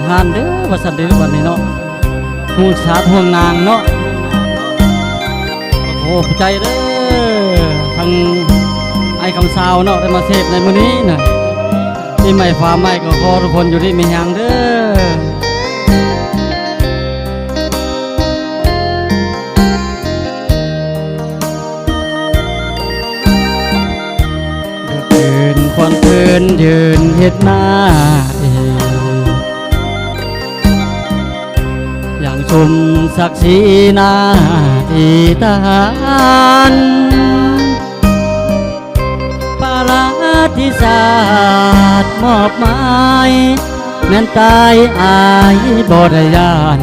หารเด้อว่าสันเด้อวันนี้เนาะหูสาทวงนางเนาะโอ้ใจเด้อทางไอ้คำสาวเนาะได้มาเสพในมื้อนี้น่ะที่ไม่ฟ้าไม่ก็ขอทุกคนอยู่ที่มีหยังเด้อยืนควันเพลินยืนเฮ็ดหน้าอย่างชมศักดิ์ศรีหน้าที่ทหารปาราธิศาสตร์มอบหมายแม้นตายอายบ่ได้ยาน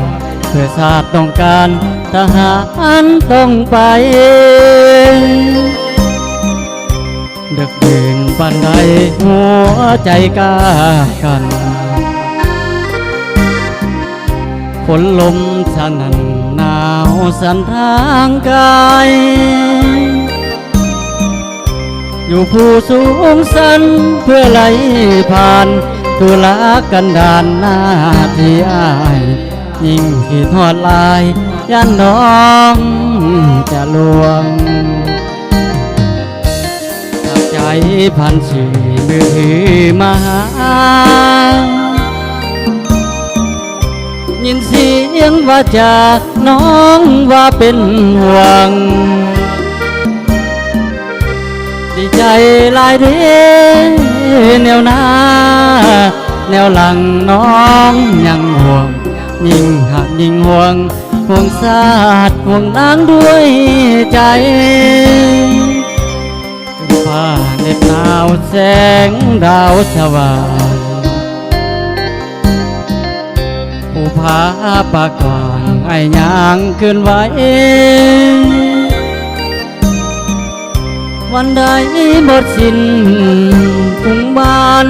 เพื่อชาติต้องการทหารต้องไปดึกดื่นปานใดหัวใจกล้ากันฝนลมสนั่นหนาวสั่นทางกายอยู่ผู้สูงสันเพื่อไหลผ่านตุลากันดานหน้าที่อายยิ่งที่ทอดลายยันน้องจะลวงตักใจพันสื่อมือถือมาหายินเสียงว่าจากน้องว่าเป็นห่วงดีใจหลายเด้แนวหน้าแนวหลังน้องยังห่วงยิ่งหักยิ่งห่วงห่วงศาสตร์ห่วงนางด้วยใจฟ้าเหน็บหนาวแสงดาวสว่างผู้พาปากกวางไอ้ยางขึ้นไว้วันใดหมดสิ้นทุ่งบ้าน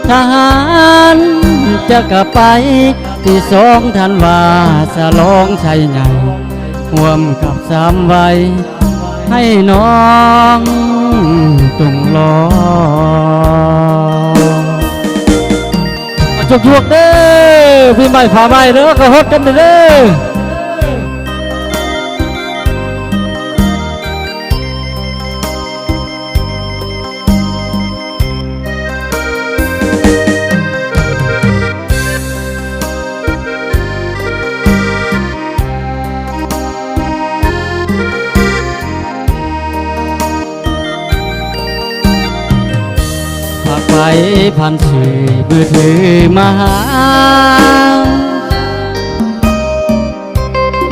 ทหารจะกลับไปที่2 ธันวาฉลองชัยใหญ่ร่วมกับ3 วัยให้น้องตุงรอจุกๆเด้อพี่ใหม่ฝ่าใหม่เด้อก็ฮดกันเด้อไปผ่านสื่อมือถือมาหา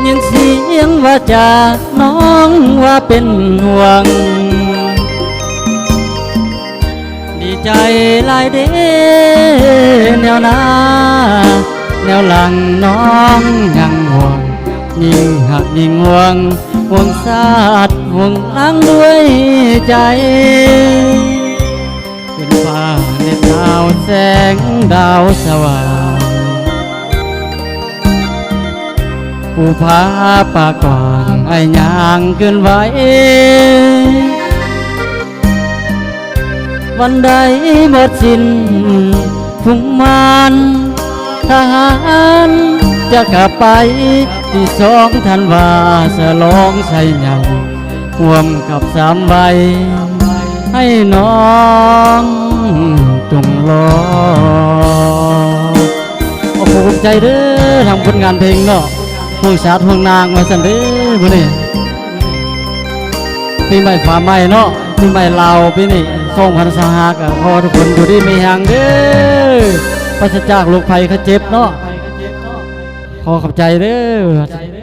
ยินเสียงว่าจากน้องว่าเป็นห่วงดีใจหลายเด้แนวหน้าแนวหลังน้องยังห่วงยิ่งหักยิ่งห่วงห่วงศาสตร์ห่วงล้างด้วยใจขึ้นฟ้าเหน็บหนาวแสงดาวสว่างผู้พาปากกวางไอ้ยางขึ้นไว้วันใดหมดสิ้นทุ่งมานทหารจะกลับไปที่2 ธันวาฉลองชัยใหญ่ร่วมกับ3 วัยให้น้องจงรอโอ้โหภูมิใจเด้อทำผลงานเพลงเนาะห่วงศาสตร์ห่วงนางมาสันเด้อมื้อนี้ปีใหม่ฟ้าใหม่เนาะปีใหม่ลาวปีนี้2025ก็ขอทุกคนอยู่ดีมีแรงเด้อปราศจากโรคภัยไข้เจ็บเนาะขอขอบใจเด้อ